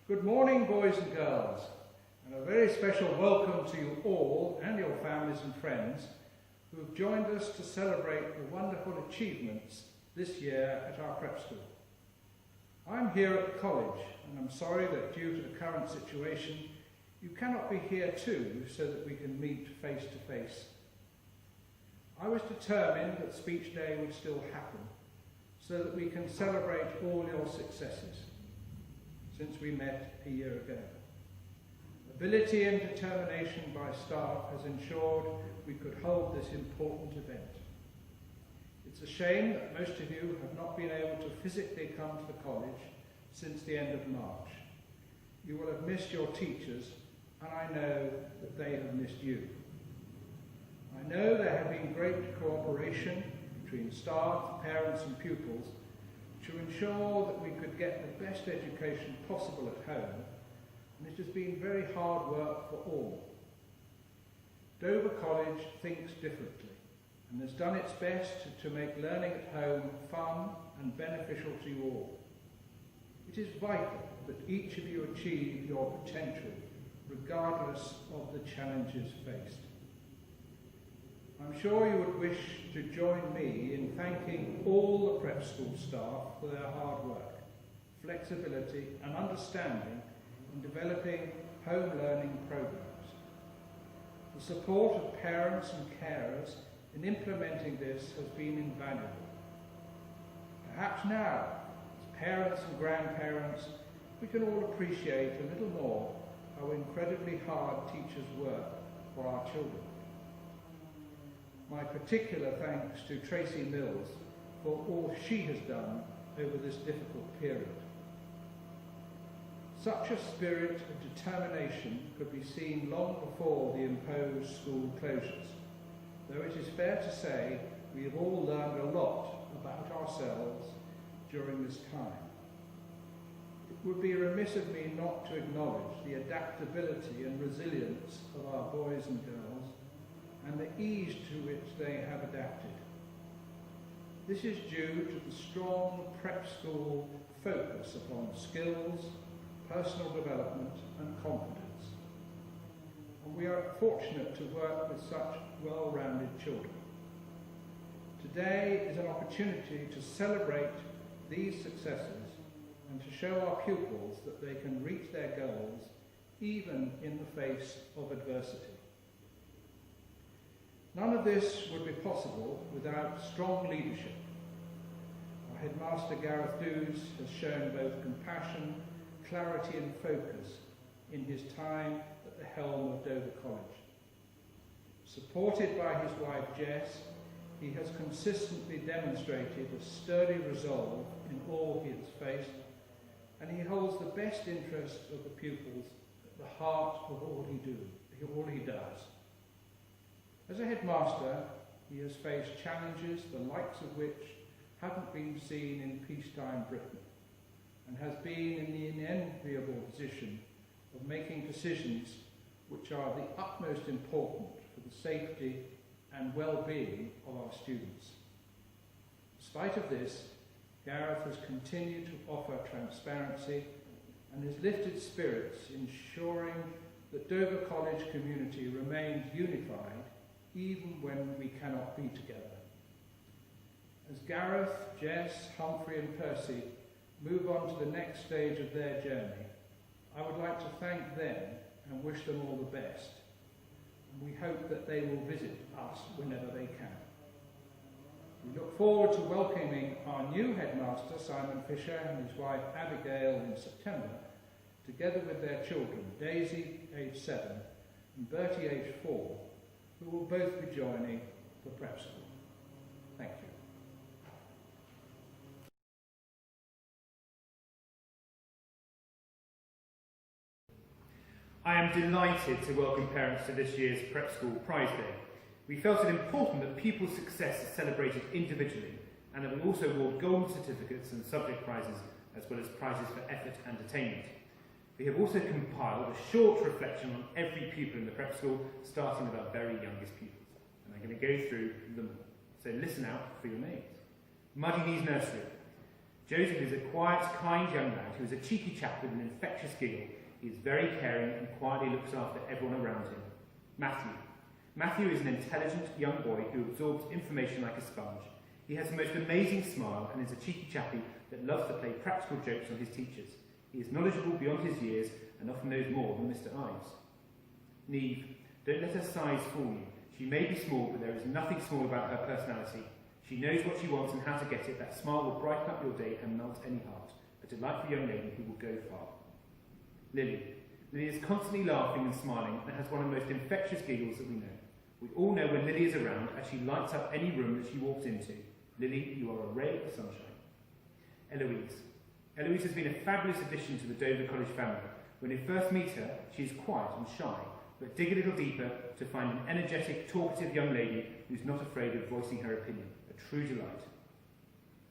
Good morning, boys and girls, and a very special welcome to you all and your families and friends who have joined us to celebrate the wonderful achievements this year at our prep school. I'm here at the college, and I'm sorry that due to the current situation, you cannot be here too so that we can meet face to face. I was determined that speech day would still happen so that we can celebrate all your successes since we met a year ago. Ability and determination by staff has ensured we could hold this important event. It's a shame that most of you have not been able to physically come to the college since the end of March. You will have missed your teachers, and I know that they have missed you. I know there have been great cooperation between staff, parents and pupils to ensure that we could get the best education possible at home, and it has been very hard work for all. Dover College thinks differently and has done its best to make learning at home fun and beneficial to you all. It is vital that each of you achieve your potential regardless of the challenges faced. I'm sure you would wish to join me in thanking all the prep school staff for their hard work, flexibility and understanding in developing home learning programs. The support of parents and carers in implementing this has been invaluable. Perhaps now, as parents and grandparents, we can all appreciate a little more how incredibly hard teachers work for our children. My particular thanks to Tracy Mills for all she has done over this difficult period. Such a spirit of determination could be seen long before the imposed school closures, though it is fair to say we have all learned a lot about ourselves during this time. It would be remiss of me not to acknowledge the adaptability and resilience of our boys and girls and the ease to which they have adapted. This is due to the strong prep school focus upon skills, personal development and confidence. And we are fortunate to work with such well-rounded children. Today is an opportunity to celebrate these successes and to show our pupils that they can reach their goals even in the face of adversity. None of this would be possible without strong leadership. Our Headmaster Gareth Dews has shown both compassion, clarity and focus in his time at the helm of Dover College. Supported by his wife Jess, he has consistently demonstrated a sturdy resolve in all he has faced, and he holds the best interests of the pupils at the heart of all he does. As a headmaster, he has faced challenges the likes of which haven't been seen in peacetime Britain, and has been in the unenviable position of making decisions which are the utmost important for the safety and well-being of our students. In spite of this, Gareth has continued to offer transparency and has lifted spirits, ensuring that Dover College community remains unified even when we cannot be together. As Gareth, Jess, Humphrey and Percy move on to the next stage of their journey, I would like to thank them and wish them all the best. And we hope that they will visit us whenever they can. We look forward to welcoming our new headmaster, Simon Fisher, and his wife Abigail in September, together with their children, Daisy, age 7, and Bertie, age 4, who will both be joining the prep school. Thank you. I am delighted to welcome parents to this year's Prep School Prize Day. We felt it important that pupils' success is celebrated individually, and that we also award golden certificates and subject prizes, as well as prizes for effort and attainment. We have also compiled a short reflection on every pupil in the prep school, starting with our very youngest pupils. And I'm going to go through them all. So listen out for your names. Muddy Knees Nursery. Joseph is a quiet, kind young lad who is a cheeky chap with an infectious giggle. He is very caring and quietly looks after everyone around him. Matthew is an intelligent young boy who absorbs information like a sponge. He has the most amazing smile and is a cheeky chappie that loves to play practical jokes on his teachers. He is knowledgeable beyond his years and often knows more than Mr. Ives. Neve, don't let her size fool you. She may be small, but there is nothing small about her personality. She knows what she wants and how to get it. That smile will brighten up your day and melt any heart. A delightful young lady who will go far. Lily is constantly laughing and smiling and has one of the most infectious giggles that we know. We all know when Lily is around as she lights up any room that she walks into. Lily, you are a ray of sunshine. Eloise has been a fabulous addition to the Dover College family. When you first meet her, she is quiet and shy, but dig a little deeper to find an energetic, talkative young lady who's not afraid of voicing her opinion. A true delight.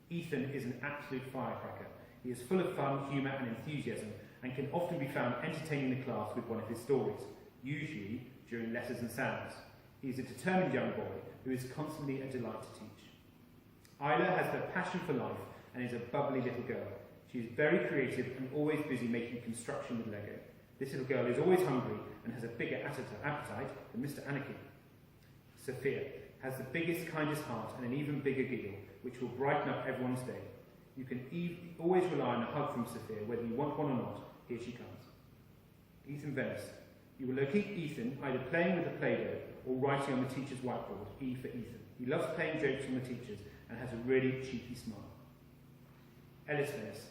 Ethan is an absolute firecracker. He is full of fun, humour and enthusiasm and can often be found entertaining the class with one of his stories, usually during letters and sounds. He is a determined young boy who is constantly a delight to teach. Isla has the passion for life and is a bubbly little girl. She is very creative and always busy making construction with Lego. This little girl is always hungry and has a bigger appetite than Mr. Anakin. Sophia has the biggest, kindest heart and an even bigger giggle, which will brighten up everyone's day. You can always rely on a hug from Sophia, whether you want one or not. Here she comes. Ethan Venice. You will locate Ethan either playing with a Play-Doh or writing on the teacher's whiteboard, E for Ethan. He loves playing jokes on the teachers and has a really cheeky smile. Ellis Venice.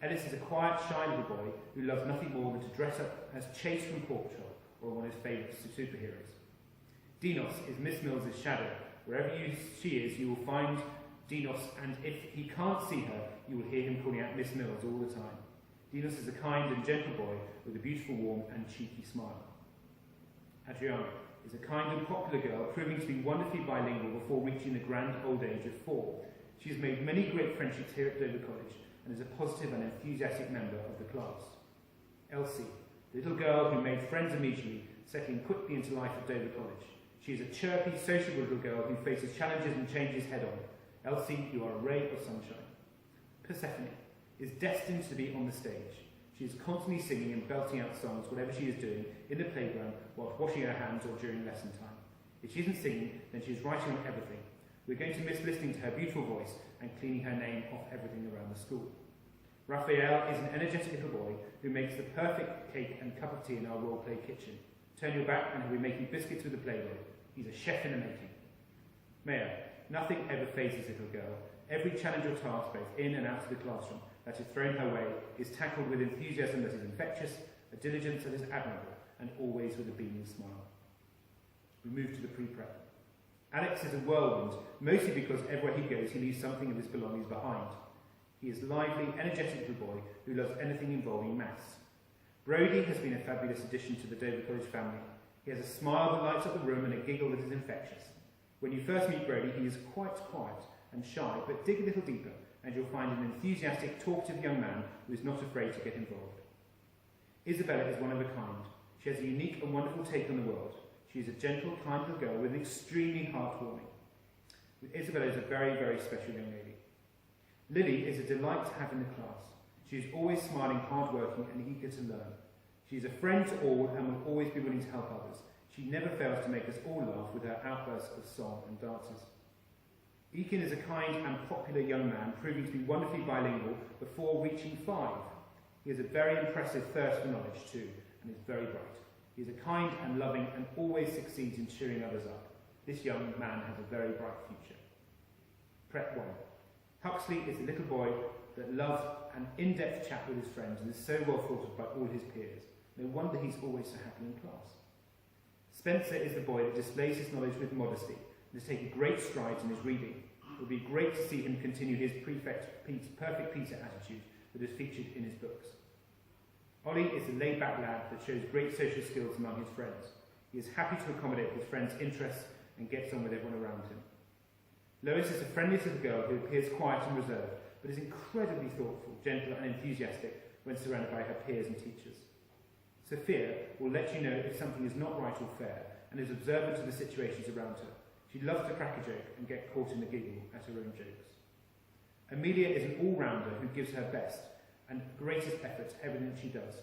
Ellis is a quiet, shy little boy who loves nothing more than to dress up as Chase from Paw Patrol or one of his favourite superheroes. Dinos is Miss Mills's shadow. Wherever she is, you will find Dinos, and if he can't see her, you will hear him calling out Miss Mills all the time. Dinos is a kind and gentle boy with a beautiful, warm and cheeky smile. Adriana is a kind and popular girl, proving to be wonderfully bilingual before reaching the grand old age of 4. She has made many great friendships here at Dover College and is a positive and enthusiastic member of the class. Elsie, the little girl who made friends immediately, settling quickly into life at Dover College. She is a chirpy, sociable little girl who faces challenges and changes head-on. Elsie, you are a ray of sunshine. Persephone is destined to be on the stage. She is constantly singing and belting out songs, whatever she is doing, in the playground, whilst washing her hands or during lesson time. If she isn't singing, then she is writing on everything. We're going to miss listening to her beautiful voice and cleaning her name off everything around the school. Raphael is an energetic little boy who makes the perfect cake and cup of tea in our role-play kitchen. Turn your back and he'll be making biscuits with the Play-Doh. He's a chef in the making. Maya, nothing ever phases little girl. Every challenge or task, both in and out of the classroom, that is thrown her way is tackled with enthusiasm that is infectious, a diligence that is admirable, and always with a beaming smile. We move to the pre-prep. Alex is a whirlwind, mostly because everywhere he goes he leaves something of his belongings behind. He is a lively, energetic little boy who loves anything involving maths. Brody has been a fabulous addition to the Dover College family. He has a smile that lights up the room and a giggle that is infectious. When you first meet Brody, he is quite quiet and shy, but dig a little deeper and you'll find an enthusiastic, talkative young man who is not afraid to get involved. Isabella is one of a kind. She has a unique and wonderful take on the world. She is a gentle, kind little girl with an extremely heartwarming. Isabella is a very, very special young lady. Lily is a delight to have in the class. She is always smiling, hard-working and eager to learn. She is a friend to all and will always be willing to help others. She never fails to make us all laugh with her outbursts of song and dances. Eakin is a kind and popular young man, proving to be wonderfully bilingual before reaching 5. He has a very impressive thirst for knowledge too, and is very bright. He is a kind and loving and always succeeds in cheering others up. This young man has a very bright future. Prep 1. Huxley is a little boy that loves an in-depth chat with his friends and is so well thought of by all his peers. No wonder he's always so happy in class. Spencer is the boy that displays his knowledge with modesty and has taken great strides in his reading. It would be great to see him continue his perfect Peter attitude that is featured in his books. Ollie is a laid-back lad that shows great social skills among his friends. He is happy to accommodate his friends' interests and gets on with everyone around him. Lois is a friendly little girl who appears quiet and reserved, but is incredibly thoughtful, gentle and enthusiastic when surrounded by her peers and teachers. Sophia will let you know if something is not right or fair and is observant of the situations around her. She loves to crack a joke and get caught in the giggle at her own jokes. Amelia is an all-rounder who gives her best and greatest effort to everything that she does.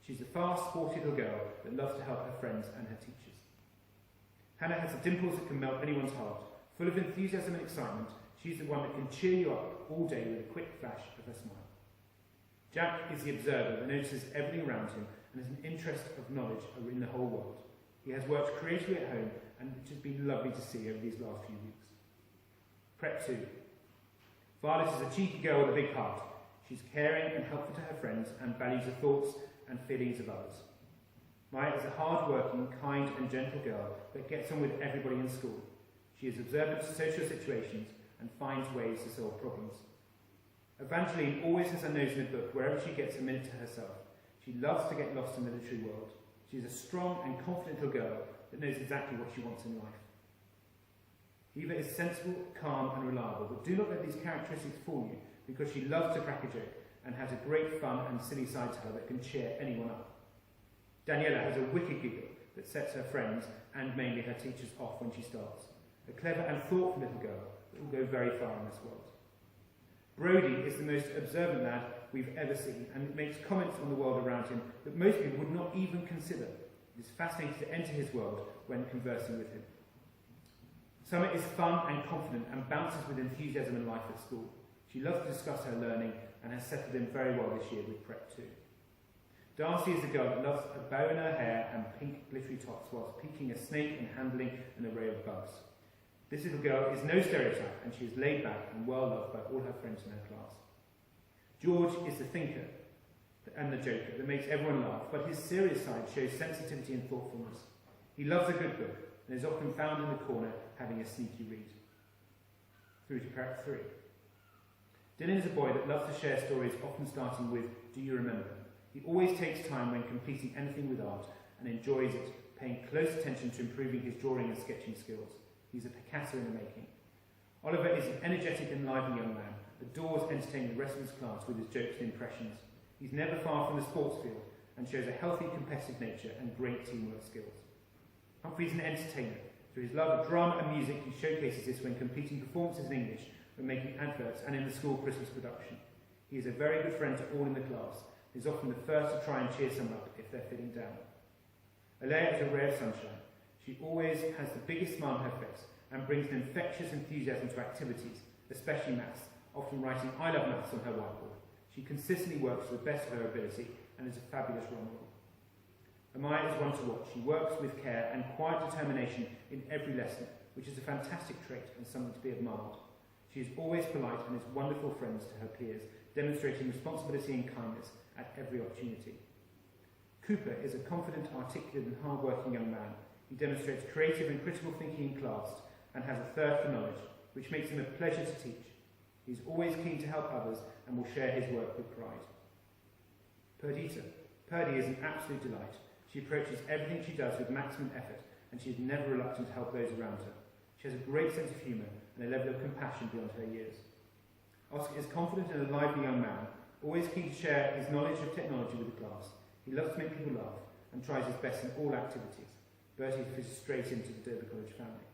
She's a fast, sporty little girl that loves to help her friends and her teachers. Hannah has the dimples that can melt anyone's heart. Full of enthusiasm and excitement, she's the one that can cheer you up all day with a quick flash of her smile. Jack is the observer that notices everything around him and has an interest of knowledge in the whole world. He has worked creatively at home, and it has been lovely to see over these last few weeks. Prep 2. Violet is a cheeky girl with a big heart. She's caring and helpful to her friends and values the thoughts and feelings of others. Maya is a hard-working, kind and gentle girl that gets on with everybody in school. She is observant to social situations and finds ways to solve problems. Evangeline always has her nose in a book wherever she gets a minute to herself. She loves to get lost in the literary world. She is a strong and confident little girl that knows exactly what she wants in life. Eva is sensible, calm and reliable, but do not let these characteristics fool you, because she loves to crack a joke and has a great fun and silly side to her that can cheer anyone up. Daniela has a wicked giggle that sets her friends and mainly her teachers off when she starts. A clever and thoughtful little girl that will go very far in this world. Brody is the most observant lad we've ever seen, and makes comments on the world around him that most people would not even consider. It is fascinating to enter his world when conversing with him. Summer is fun and confident and bounces with enthusiasm and life at school. She loves to discuss her learning and has settled in very well this year with Prep 2. Darcy is a girl that loves a bow in her hair and pink glittery tops whilst peeking a snake and handling an array of bugs. This little girl is no stereotype, and she is laid back and well loved by all her friends in her class. George is the thinker and the joker that makes everyone laugh, but his serious side shows sensitivity and thoughtfulness. He loves a good book and is often found in the corner having a sneaky read. Through to Prep 3. Dylan is a boy that loves to share stories, often starting with, "Do you remember?" He always takes time when completing anything with art and enjoys it, paying close attention to improving his drawing and sketching skills. He's a Picasso in the making. Oliver is an energetic and lively young man, adores entertaining the rest of his class with his jokes and impressions. He's never far from the sports field and shows a healthy competitive nature and great teamwork skills. Humphrey is an entertainer. Through his love of drama and music, he showcases this when completing performances in English, when making adverts and in the school Christmas production. He is a very good friend to all in the class. He is often the first to try and cheer someone up if they're feeling down. Alea is a ray of sunshine. She always has the biggest smile on her face and brings an infectious enthusiasm to activities, especially maths, often writing "I love maths" on her whiteboard. She consistently works to the best of her ability and is a fabulous role model. Amaya is one to watch. She works with care and quiet determination in every lesson, which is a fantastic trait and something to be admired. She is always polite and is wonderful friends to her peers, demonstrating responsibility and kindness at every opportunity. Cooper is a confident, articulate and hard-working young man. He demonstrates creative and critical thinking in class and has a thirst for knowledge, which makes him a pleasure to teach. He is always keen to help others and will share his work with pride. Perdita. Purdy is an absolute delight. She approaches everything she does with maximum effort, and she is never reluctant to help those around her. She has a great sense of humour and a level of compassion beyond her years. Oscar is confident and a lively young man, always keen to share his knowledge of technology with the class. He loves to make people laugh and tries his best in all activities. Bertie fits straight into the Dover College family.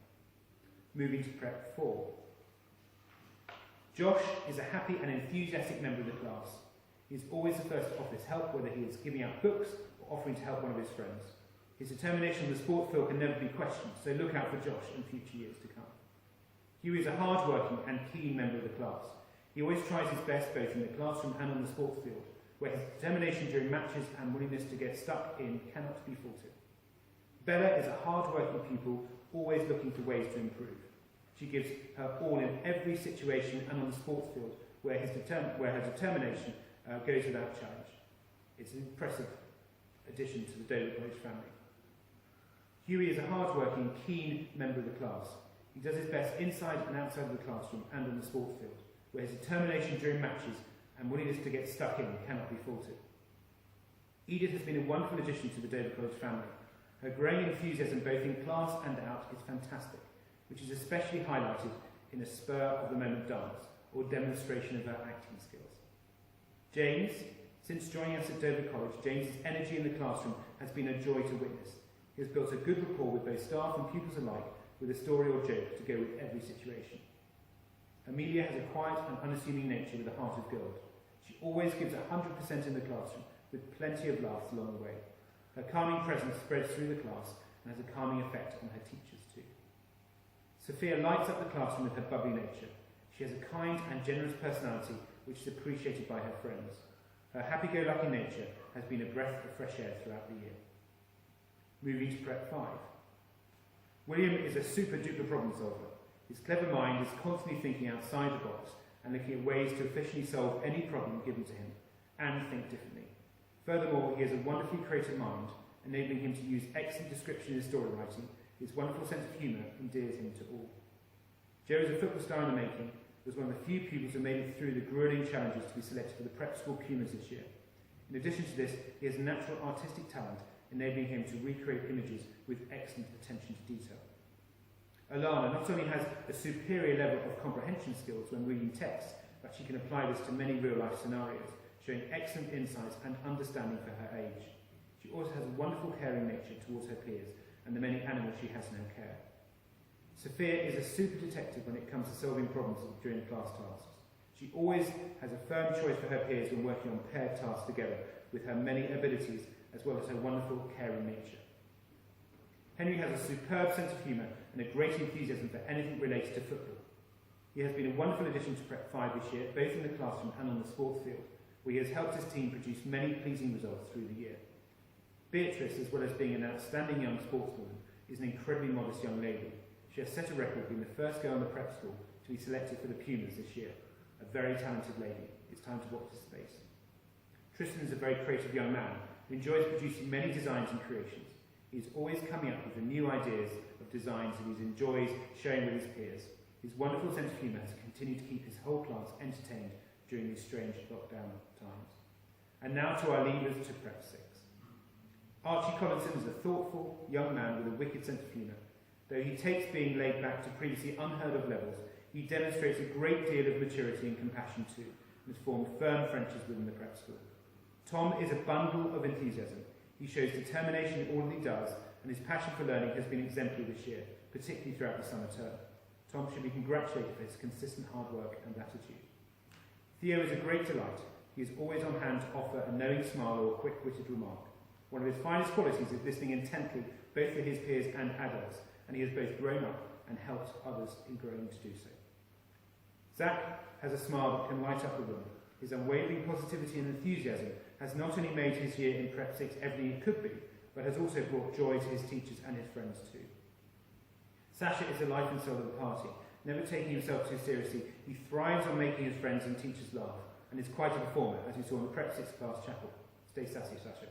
Moving to Prep 4. Josh is a happy and enthusiastic member of the class. He is always the first to offer his help, whether he is giving out books or offering to help one of his friends. His determination on the sport field can never be questioned, so look out for Josh in future years to come. Huey is a hard-working and keen member of the class. He always tries his best both in the classroom and on the sports field, where his determination during matches and willingness to get stuck in cannot be faulted. Bella is a hard-working pupil, always looking for ways to improve. She gives her all in every situation and on the sports field, where her determination goes without challenge. It's an impressive addition to the Dover College family. Huey is a hard-working, keen member of the class. He does his best inside and outside of the classroom and on the sports field, where his determination during matches and willingness to get stuck in cannot be faulted. Edith has been a wonderful addition to the Dover College family. Her growing enthusiasm both in class and out is fantastic, which is especially highlighted in a spur-of-the-moment dance or demonstration of her acting skills. James, since joining us at Dover College, James's energy in the classroom has been a joy to witness. He has built a good rapport with both staff and pupils alike, with a story or joke to go with every situation. Amelia has a quiet and unassuming nature with a heart of gold. She always gives 100% in the classroom, with plenty of laughs along the way. Her calming presence spreads through the class and has a calming effect on her teachers too. Sophia lights up the classroom with her bubbly nature. She has a kind and generous personality which is appreciated by her friends. Her happy-go-lucky nature has been a breath of fresh air throughout the year. Moving to Prep 5. William is a super-duper problem solver. His clever mind is constantly thinking outside the box and looking at ways to efficiently solve any problem given to him and think differently. Furthermore, he has a wonderfully creative mind, enabling him to use excellent description in his story writing. His wonderful sense of humour endears him to all. Joe is a football star in the making, was one of the few pupils who made it through the gruelling challenges to be selected for the prep school Pumas this year. In addition to this, he has natural artistic talent, enabling him to recreate images with excellent attention to detail. Alana not only has a superior level of comprehension skills when reading text, but she can apply this to many real-life scenarios, showing excellent insights and understanding for her age. She also has a wonderful caring nature towards her peers and the many animals she has in her care. Sophia is a super detective when it comes to solving problems during class tasks. She always has a firm choice for her peers when working on paired tasks together, with her many abilities as well as her wonderful caring nature. Henry has a superb sense of humour and a great enthusiasm for anything related to football. He has been a wonderful addition to Prep 5 this year, both in the classroom and on the sports field, where he has helped his team produce many pleasing results through the year. Beatrice, as well as being an outstanding young sportswoman, is an incredibly modest young lady. She has set a record being the first girl in the prep school to be selected for the Pumas this year. A very talented lady. It's time to watch this space. Tristan is a very creative young man who enjoys producing many designs and creations. He's always coming up with the new ideas of designs that he enjoys sharing with his peers. His wonderful sense of humour has continued to keep his whole class entertained during these strange lockdown times. And now to our leavers to Prep 6. Archie Collinson is a thoughtful young man with a wicked sense of humour. Though he takes being laid back to previously unheard of levels, he demonstrates a great deal of maturity and compassion too, and has formed firm friendships within the prep school. Tom is a bundle of enthusiasm. He shows determination in all that he does, and his passion for learning has been exemplary this year, particularly throughout the summer term. Tom should be congratulated for his consistent hard work and attitude. Theo is a great delight. He is always on hand to offer a knowing smile or a quick-witted remark. One of his finest qualities is listening intently, both for his peers and adults, and he has both grown up and helped others in growing to do so. Zach has a smile that can light up the room. His unwavering positivity and enthusiasm has not only made his year in Prep 6 everything it could be, but has also brought joy to his teachers and his friends too. Sasha is the life and soul of the party. Never taking himself too seriously, he thrives on making his friends and teachers laugh, and is quite a performer, as we saw in the Prep 6 class chapel. Stay sassy, Sasha.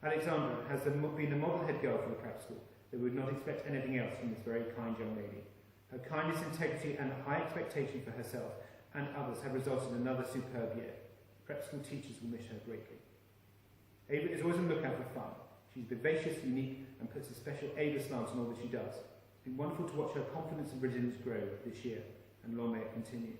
Alexandra has been the model head girl for the prep school. They would not expect anything else from this very kind young lady. Her kindness, integrity and high expectation for herself and others have resulted in another superb year. Prep school teachers will miss her greatly. Ava is always on the lookout for fun. She's vivacious, unique and puts a special Ava slant on all that she does. It's been wonderful to watch her confidence and resilience grow this year, and long may it continue.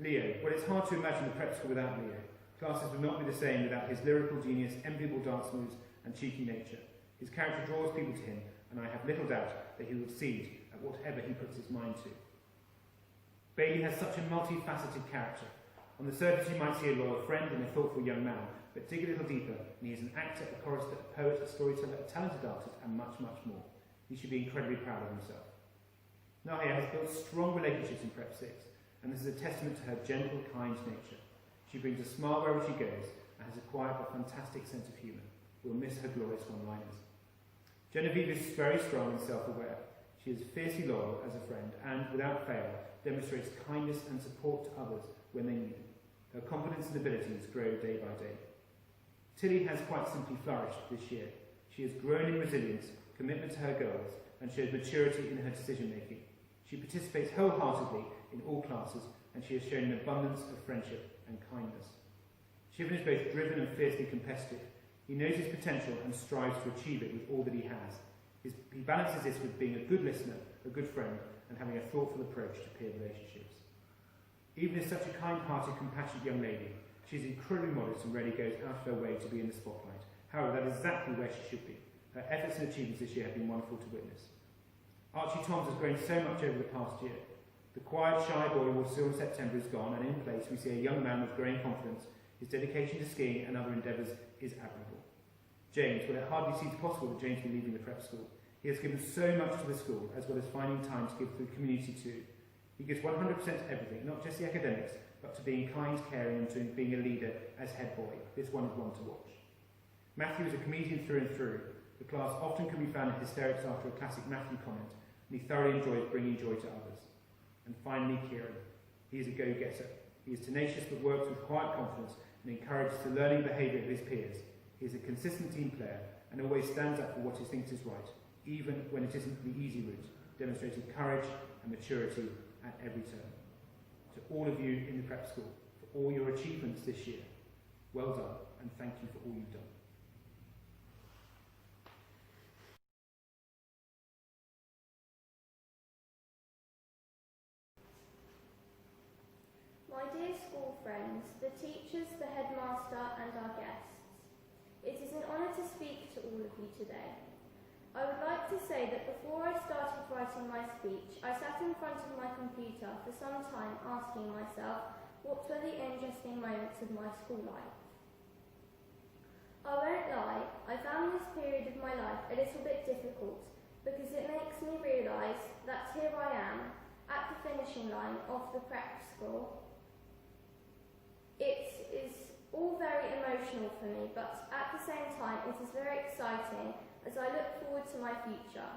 Leo. Well, it's hard to imagine the prep school without Leo. Classes would not be the same without his lyrical genius, enviable dance moves and cheeky nature. His character draws people to him, and I have little doubt that he will succeed at whatever he puts his mind to. Bailey has such a multifaceted character. On the surface you might see a loyal friend and a thoughtful young man, but dig a little deeper and he is an actor, a chorister, a poet, a storyteller, a talented artist and much, much more. He should be incredibly proud of himself. Nahia has built strong relationships in Prep 6, and this is a testament to her gentle, kind nature. She brings a smile wherever she goes and has acquired a fantastic sense of humour. We'll miss her glorious one-liners. Genevieve is very strong and self-aware. She is fiercely loyal as a friend and, without fail, demonstrates kindness and support to others when they need it. Her confidence and abilities grow day by day. Tilly has quite simply flourished this year. She has grown in resilience, commitment to her goals, and shows maturity in her decision-making. She participates wholeheartedly in all classes, and she has shown an abundance of friendship and kindness. Shivan is both driven and fiercely competitive. He knows his potential and strives to achieve it with all that he has. He balances this with being a good listener, a good friend, and having a thoughtful approach to peer relationships. Even as such a kind-hearted, compassionate young lady, she is incredibly modest and rarely goes out of her way to be in the spotlight. However, that is exactly where she should be. Her efforts and achievements this year have been wonderful to witness. Archie Toms has grown so much over the past year. The quiet, shy boy we saw in September is gone, and in place we see a young man with growing confidence. His dedication to skiing and other endeavours is admirable. James, well, it hardly seems possible that James will be leaving the prep school. He has given so much to the school, as well as finding time to give to the community too. He gives 100% to everything, not just the academics, but to being kind, caring, and to being a leader as head boy. This one is one to watch. Matthew is a comedian through and through. The class often can be found in hysterics after a classic Matthew comment, and he thoroughly enjoys bringing joy to others. And finally, Kieran. He is a go-getter. He is tenacious but works with quiet confidence and encourages the learning behaviour of his peers. He is a consistent team player and always stands up for what he thinks is right, even when it isn't the easy route, demonstrating courage and maturity at every turn. To all of you in the prep school, for all your achievements this year, well done, and thank you for all you've done. My dear school friends, the teachers, the headmaster and our guests, it is an honour to speak to all of you today. I would like to say that before I started writing my speech, I sat in front of my computer for some time asking myself what were the interesting moments of my school life. I won't lie, I found this period of my life a little bit difficult because it makes me realise that here I am at the finishing line of the prep school. It is all very emotional for me, but at the same time it is very exciting as I look forward to my future.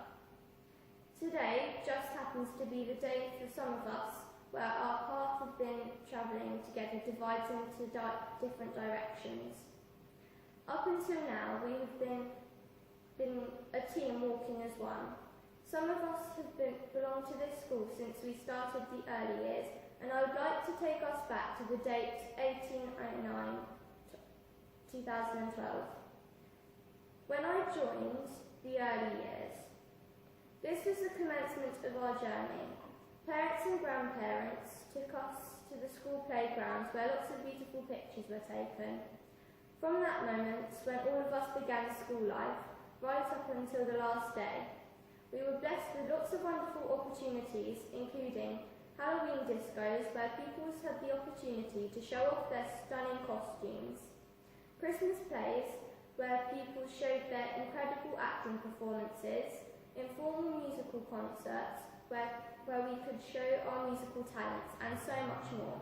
Today just happens to be the day for some of us where our path of been travelling together divides into different directions. Up until now we have been a team walking as one. Some of us have belonged to this school since we started the early years, and I would like to take us back to the date 1809, 2012, when I joined the early years. This was the commencement of our journey. Parents and grandparents took us to the school playgrounds where lots of beautiful pictures were taken. From that moment, when all of us began school life, right up until the last day, we were blessed with lots of wonderful opportunities, including Halloween discos where pupils had the opportunity to show off their stunning costumes, Christmas plays where pupils showed their incredible acting performances, informal musical concerts where we could show our musical talents, and so much more.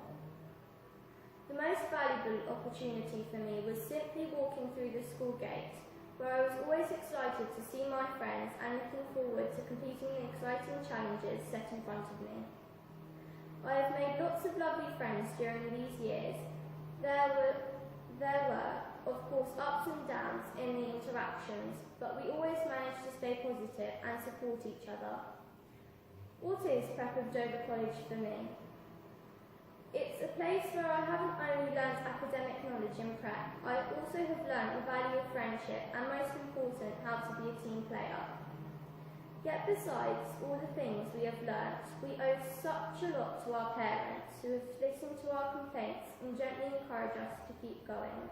The most valuable opportunity for me was simply walking through the school gate, where I was always excited to see my friends and looking forward to completing the exciting challenges set in front of me. I have made lots of lovely friends during these years. There were, of course, ups and downs in the interactions, but we always managed to stay positive and support each other. What is Prep of Dover College for me? It's a place where I haven't only learnt academic knowledge in prep, I also have learnt the value of friendship and, most important, how to be a team player. Yet besides all the things we have learnt, we owe such a lot to our parents who have listened to our complaints and gently encourage us to keep going.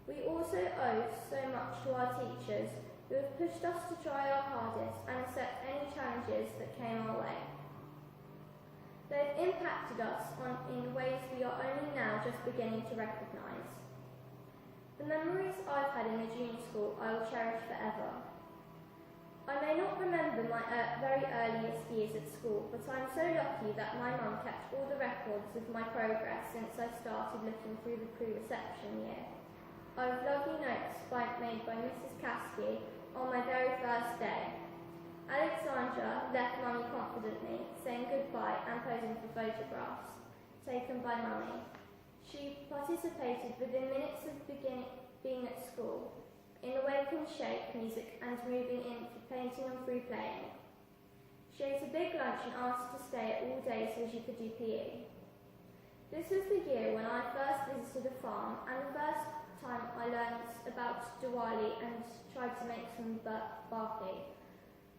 We also owe so much to our teachers who have pushed us to try our hardest and accept any challenges that came our way. They've impacted us in ways we are only now just beginning to recognise. The memories I've had in the junior school I will cherish forever. I may not remember my very earliest years at school, but I'm so lucky that my mum kept all the records of my progress since I started looking through the pre-reception year. I have lovely notes made by Mrs. Caskey on my very first day. Alexandra left Mummy confidently, saying goodbye and posing for photographs taken by Mummy. She participated within minutes of being at school in the Wake and Shake music and moving in for painting and free playing. She ate a big lunch and asked to stay all day so she could do PE. This was the year when I first visited a farm and the first time I learned about Diwali and tried to make some barfi.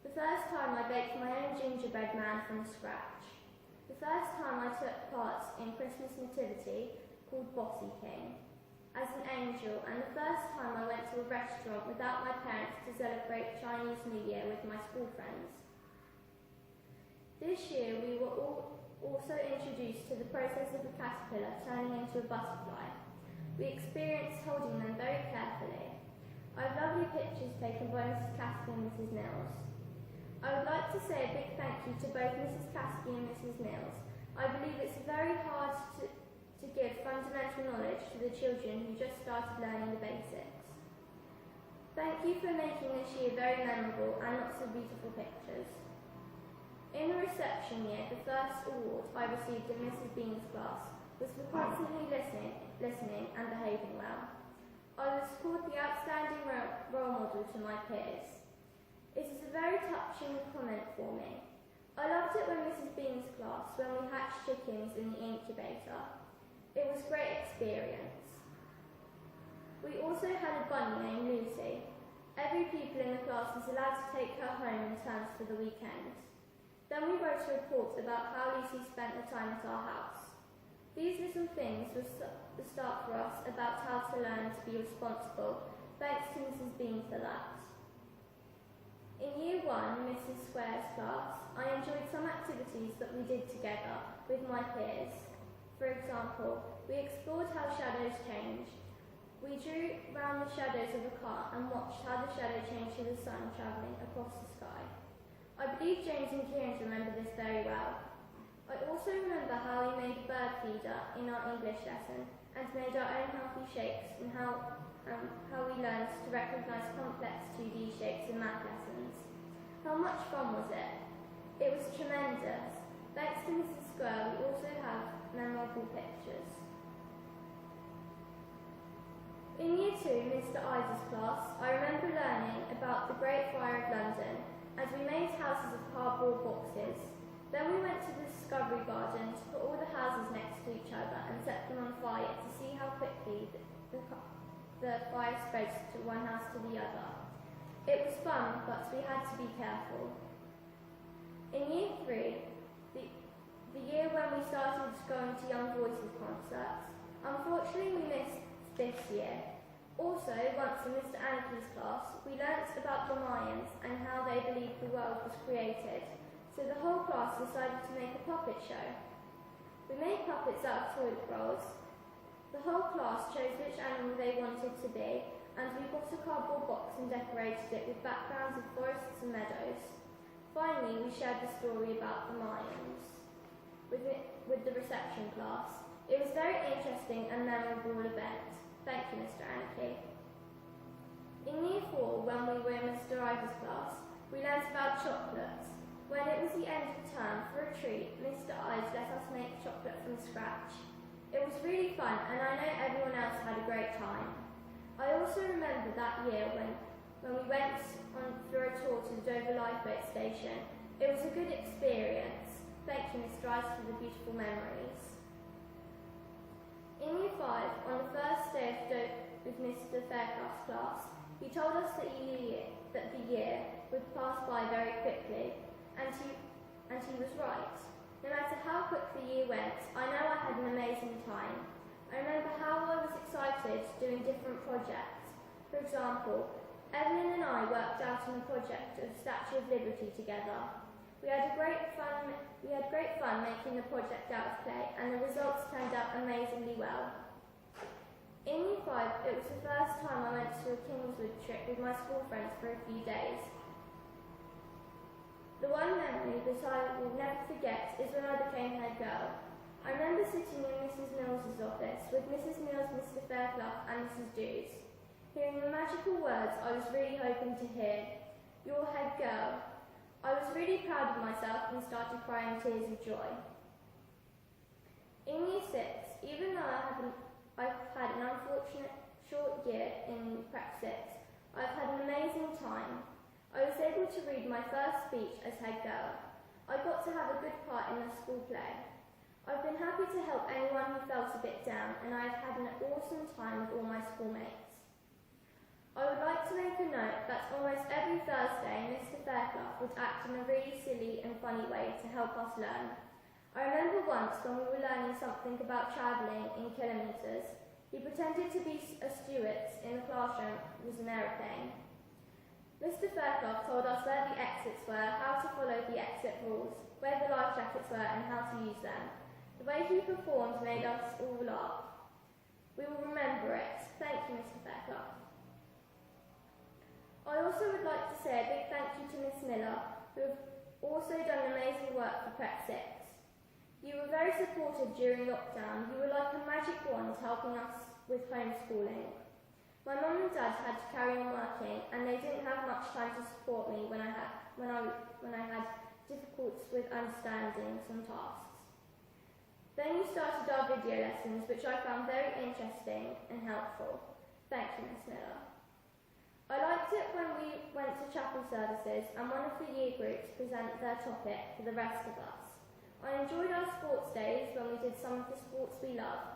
The first time I baked my own gingerbread man from scratch. The first time I took part in Christmas nativity called Bossy King as an angel, and the first time I went to a restaurant without my parents to celebrate Chinese New Year with my school friends. This year we were also introduced to the process of a caterpillar turning into a butterfly. We experienced holding them very carefully. I have lovely pictures taken by Mrs. Cassidy and Mrs. Mills. I would like to say a big thank you to both Mrs. Cassidy and Mrs. Mills. I believe it's very hard to give fundamental knowledge to the children who just started learning the basics. Thank you for making this year very memorable and lots of beautiful pictures. In the reception year, the first award I received in Mrs. Bean's class was for constantly listening and behaving well. I was called the outstanding role model to my peers. It is a very touching comment for me. I loved it when Mrs. Bean's class, when we hatched chickens in the incubator. It was a great experience. We also had a bunny named Lucy. Every pupil in the class was allowed to take her home in turns for the weekend. Then we wrote a report about how Lucy spent the time at our house. These little things were the start for us about how to learn to be responsible. Thanks to Mrs. Bean for that. In Year 1, Mrs. Square's class, I enjoyed some activities that we did together with my peers. For example, we explored how shadows change. We drew round the shadows of a car and watched how the shadow changed to the sun travelling across the sky. I believe James and Kieran remember this very well. I also remember how we made a bird feeder in our English lesson and made our own healthy shapes and how we learned to recognise complex 2D shapes in math lessons. How much fun was it? It was tremendous. Thanks to Mrs. Square, we also have memorable pictures. In Year 2, Mr. Ives' class, I remember learning about the Great Fire of London as we made houses of cardboard boxes. Then we went to the Discovery Garden to put all the houses next to each other and set them on fire to see how quickly the fire spreads to one house to the other. It was fun, but we had to be careful. In Year 3, the year when we started going to Young Voices concerts, unfortunately we missed this year. Also, once in Mr. Anarchy's class, we learnt about the Mayans and how they believed the world was created, so the whole class decided to make a puppet show. We made puppets out of toilet rolls. The whole class chose which animal they wanted to be, and we got a cardboard box and decorated it with backgrounds of forests and meadows. Finally, we shared the story about the Mayans with the reception class. It was a very interesting and memorable event. Thank you, Mr. Anarchy. In Year 4, when we were in Mr. Ives' class, we learnt about chocolates. When it was the end of term, for a treat, Mr. Ives let us make chocolate from scratch. It was really fun, and I know everyone else had a great time. I also remember that year when we went for a tour to the Dover Lifeboat Station. It was a good experience. Thank you, Mr. Ives, for the beautiful memories. In Year 5, on the first day of Mr. Faircroft's class, he told us that the year would pass by very quickly, and he was right. No matter how quick the year went, I know I had an amazing time. I remember how I was excited doing different projects. For example, Evelyn and I worked out on a project of Statue of Liberty together. We had great fun making the project out of clay, and the results turned out amazingly well. In Year 5, it was the first time I went to a Kingswood trip with my school friends for a few days. The one memory that I will never forget is when I became head girl. I remember sitting in Mrs. Mills's office with Mrs. Mills, Mr. Fairclough and Mrs. Dews. Hearing the magical words I was really hoping to hear, "You're head girl." I was really proud of myself and started crying tears of joy. In Year 6, even though I've had an unfortunate short year in Prep 6, I've had an amazing time. I was able to read my first speech as head girl. I got to have a good part in the school play. I've been happy to help anyone who felt a bit down, and I have had an awesome time with all my schoolmates. I would like to make a note that almost every Thursday Mr. Fairclough would act in a really silly and funny way to help us learn. I remember once when we were learning something about travelling in kilometres, he pretended to be a steward in the classroom was an aeroplane. Mr. Fairclough told us where the exits were, how to follow the exit rules, where the life jackets were and how to use them. The way he performed made us all laugh. We will remember it. Thank you, Mr. Fairclough. I also would like to say a big thank you to Miss Miller, who have also done amazing work for Prep 6. You were very supportive during lockdown. You were like a magic wand helping us with homeschooling. My mum and dad had to carry on working, and they didn't have much time to support me when I had difficulties with understanding some tasks. Then you started our video lessons, which I found very interesting and helpful. Thank you, Miss Miller. I liked it when we went to chapel services and one of the year groups presented their topic for the rest of us. I enjoyed our sports days when we did some of the sports we love.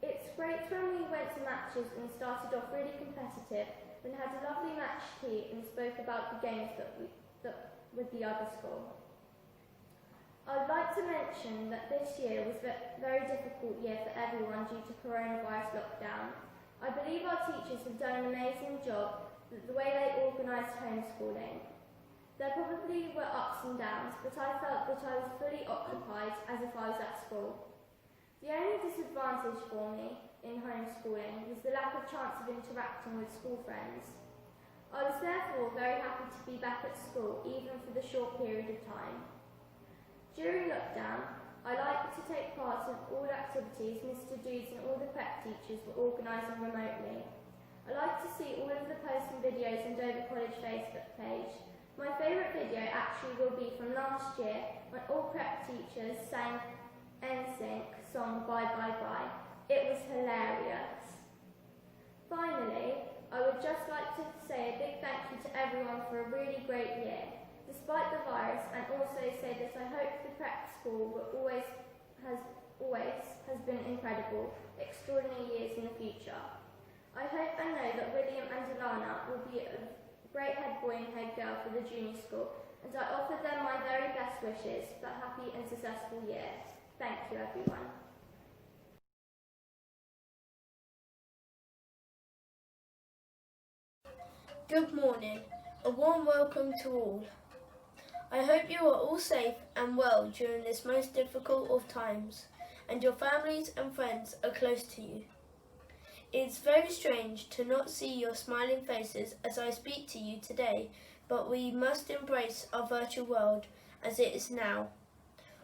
It's great when we went to matches and started off really competitive, then had a lovely match tea and spoke about the games with the other school. I'd like to mention that this year was a very difficult year for everyone due to coronavirus lockdown. I believe our teachers have done an amazing job with the way they organised homeschooling. There probably were ups and downs, but I felt that I was fully occupied as if I was at school. The only disadvantage for me in homeschooling was the lack of chance of interacting with school friends. I was therefore very happy to be back at school, even for the short period of time. During lockdown, I liked to take part in all activities Mr. Dudes and all the prep teachers were organising remotely. I like to see all of the posts and videos on Dover College Facebook page. My favourite video actually will be from last year when all prep teachers sang NSYNC song Bye Bye Bye. It was hilarious. Finally, I would just like to say a big thank you to everyone for a really great year, despite the virus, and also say that I hope the prep school has been incredible, extraordinary years in the future. I hope and know that William and Alana will be a great head boy and head girl for the junior school, and I offer them my very best wishes for a happy and successful year. Thank you, everyone. Good morning. A warm welcome to all. I hope you are all safe and well during this most difficult of times, and your families and friends are close to you. It's very strange to not see your smiling faces as I speak to you today, but we must embrace our virtual world as it is now.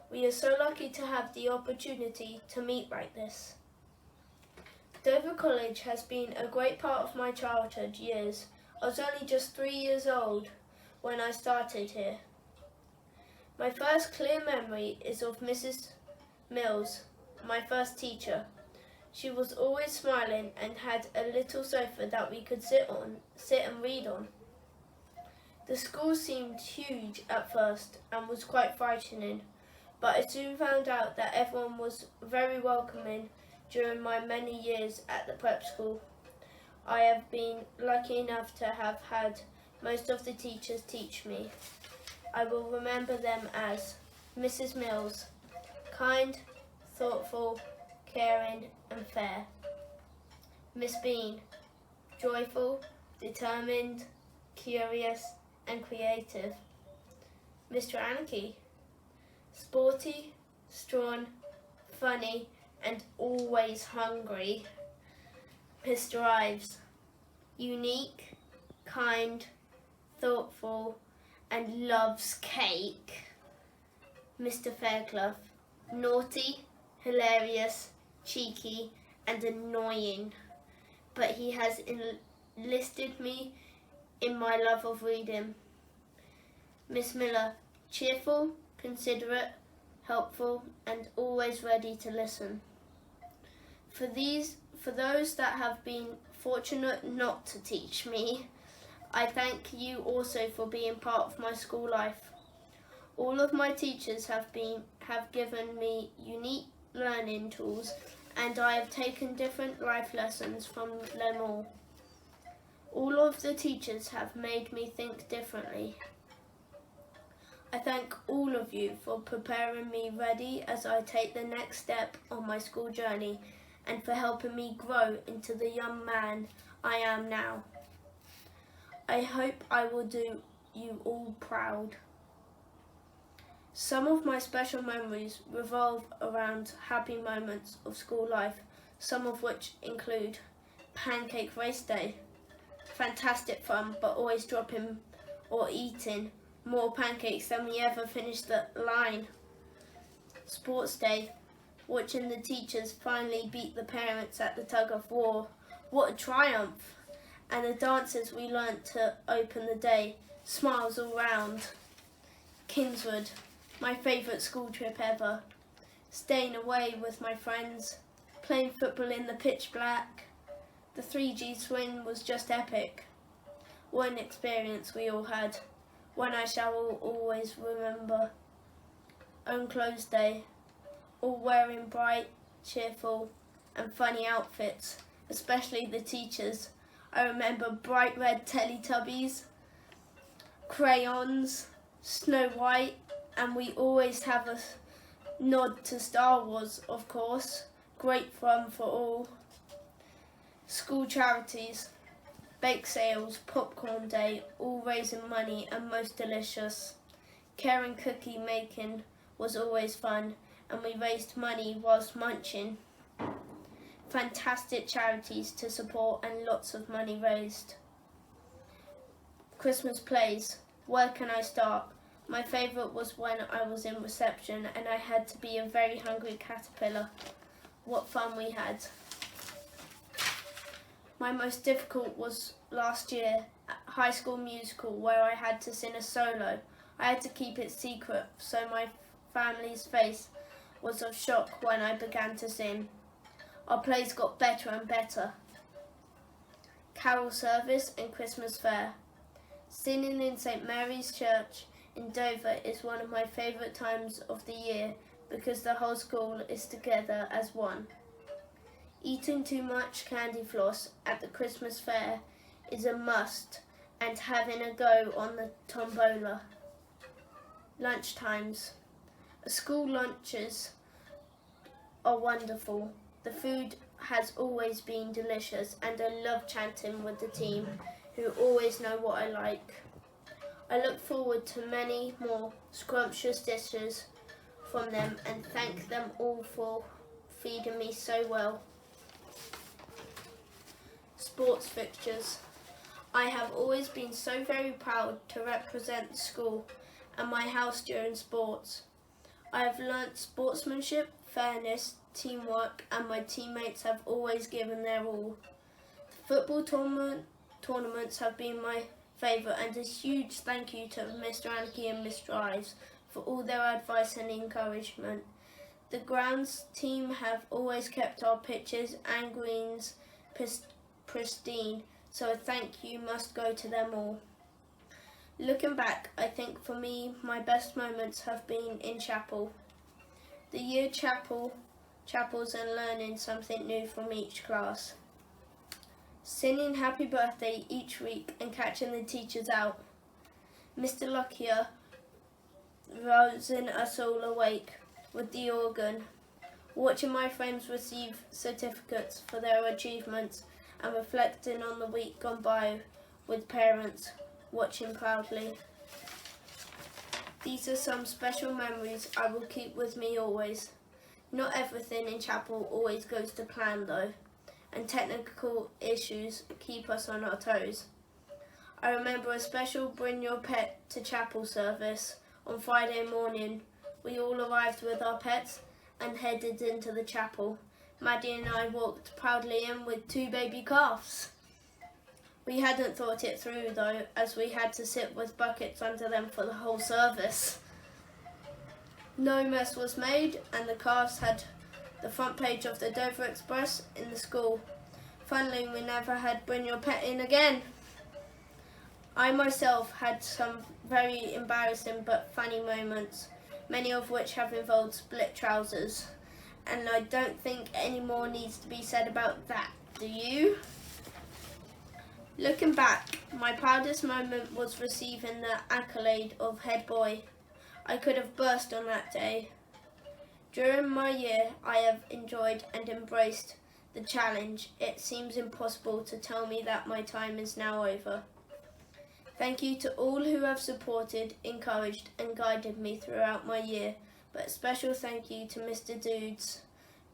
We are so lucky to have the opportunity to meet like this. Dover College has been a great part of my childhood years. I was only just 3 years old when I started here. My first clear memory is of Mrs. Mills, my first teacher. She was always smiling and had a little sofa that we could sit and read on. The school seemed huge at first and was quite frightening, but I soon found out that everyone was very welcoming during my many years at the prep school. I have been lucky enough to have had most of the teachers teach me. I will remember them as Mrs. Mills, kind, thoughtful, caring and fair. Miss Bean, joyful, determined, curious and creative. Mr. Anki, sporty, strong, funny and always hungry. Mr. Ives, unique, kind, thoughtful and loves cake. Mr. Fairclough, naughty, hilarious, cheeky and annoying, but he has enlisted me in my love of reading. Miss Miller, cheerful, considerate, helpful and always ready to listen. For those that have been fortunate not to teach me, I thank you also for being part of my school life. All of my teachers have given me unique learning tools, and I have taken different life lessons from them all. All of the teachers have made me think differently. I thank all of you for preparing me ready as I take the next step on my school journey, and for helping me grow into the young man I am now. I hope I will do you all proud. Some of my special memories revolve around happy moments of school life, some of which include pancake race day. Fantastic fun, but always dropping or eating more pancakes than we ever finished the line. Sports day, watching the teachers finally beat the parents at the tug of war. What a triumph! And the dances we learnt to open the day, smiles all round. Kingswood, my favourite school trip ever. Staying away with my friends, playing football in the pitch black. The 3G swing was just epic. What an experience we all had, one I shall always remember. Own clothes day, all wearing bright, cheerful and funny outfits, especially the teachers. I remember bright red Teletubbies, crayons, Snow White, and we always have a nod to Star Wars, of course. Great fun for all. School charities, bake sales, popcorn day, all raising money and most delicious. Caring cookie making was always fun, and we raised money whilst munching. Fantastic charities to support and lots of money raised. Christmas plays, where can I start? My favourite was when I was in reception and I had to be a very hungry caterpillar. What fun we had. My most difficult was last year at High School Musical, where I had to sing a solo. I had to keep it secret, so my family's face was of shock when I began to sing. Our plays got better and better. Carol service and Christmas fair. Singing in St Mary's Church in Dover is one of my favourite times of the year because the whole school is together as one. Eating too much candy floss at the Christmas fair is a must, and having a go on the tombola. Lunch times. School lunches are wonderful. The food has always been delicious and I love chatting with the team who always know what I like. I look forward to many more scrumptious dishes from them and thank them all for feeding me so well. Sports fixtures. I have always been so very proud to represent the school and my house during sports. I have learnt sportsmanship, fairness, teamwork, and my teammates have always given their all. The football tournaments have been my favourite, and a huge thank you to Mr. Anarchy and Mr. Ives for all their advice and encouragement. The grounds team have always kept our pitches and greens pristine, so a thank you must go to them all. Looking back, I think for me my best moments have been in chapel. The year chapels and learning something new from each class. Singing happy birthday each week and catching the teachers out. Mr. Lockyer rousing us all awake with the organ. Watching my friends receive certificates for their achievements and reflecting on the week gone by with parents watching proudly. These are some special memories I will keep with me always. Not everything in chapel always goes to plan though, and technical issues keep us on our toes. I remember a special bring your pet to chapel service on Friday morning. We all arrived with our pets and headed into the chapel. Maddie and I walked proudly in with 2 baby calves. We hadn't thought it through though, as we had to sit with buckets under them for the whole service. No mess was made and the calves had the front page of the Dover Express in the school. Funnily, we never had bring your pet in again. I myself had some very embarrassing but funny moments, many of which have involved split trousers. And I don't think any more needs to be said about that, do you? Looking back, my proudest moment was receiving the accolade of head boy. I could have burst on that day. During my year, I have enjoyed and embraced the challenge. It seems impossible to tell me that my time is now over. Thank you to all who have supported, encouraged and guided me throughout my year, but a special thank you to Mr. Dudes,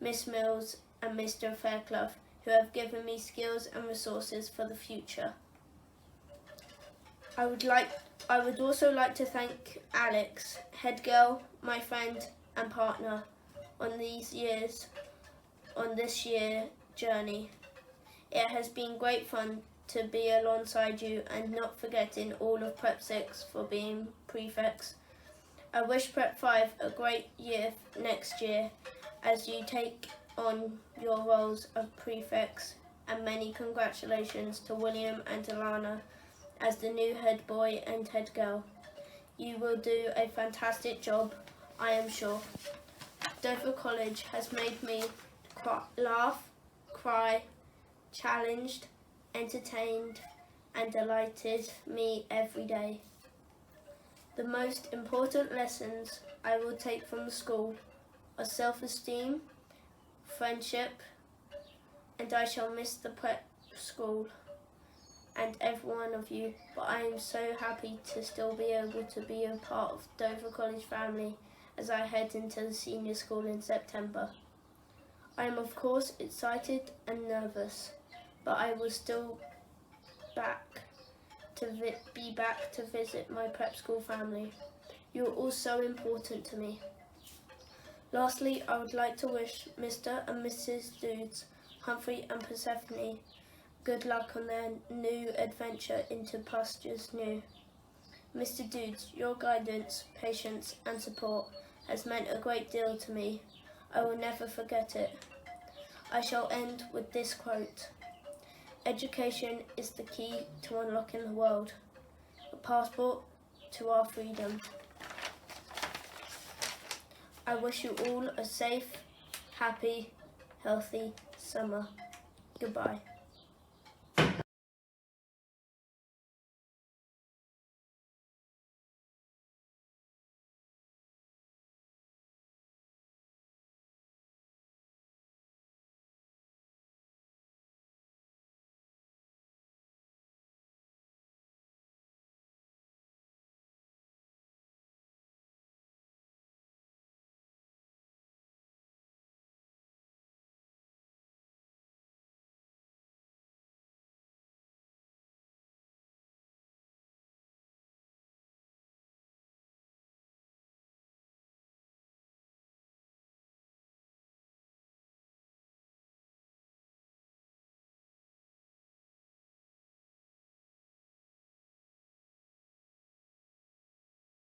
Miss Mills and Mr. Fairclough, who have given me skills and resources for the future. I would also like to thank Alex, head girl, my friend and partner on this year journey. It has been great fun to be alongside you and not forgetting all of Prep 6 for being prefects. I wish Prep 5 a great year next year as you take on your roles of prefects, and many congratulations to William and Alana as the new head boy and head girl. You will do a fantastic job, I am sure. Dover College has made me laugh, cry, challenged, entertained and delighted me every day. The most important lessons I will take from the school are self-esteem, friendship, and I shall miss the prep school and every one of you, but I am so happy to still be able to be a part of Dover College family as I head into the senior school in September. I am of course excited and nervous, but I will still be back to visit my prep school family. You are all so important to me. Lastly, I would like to wish Mr. and Mrs. Dudes, Humphrey and Persephone, good luck on their new adventure into pastures new. Mr. Dudes, your guidance, patience and support has meant a great deal to me. I will never forget it. I shall end with this quote. Education is the key to unlocking the world, a passport to our freedom. I wish you all a safe, happy, healthy summer. Goodbye.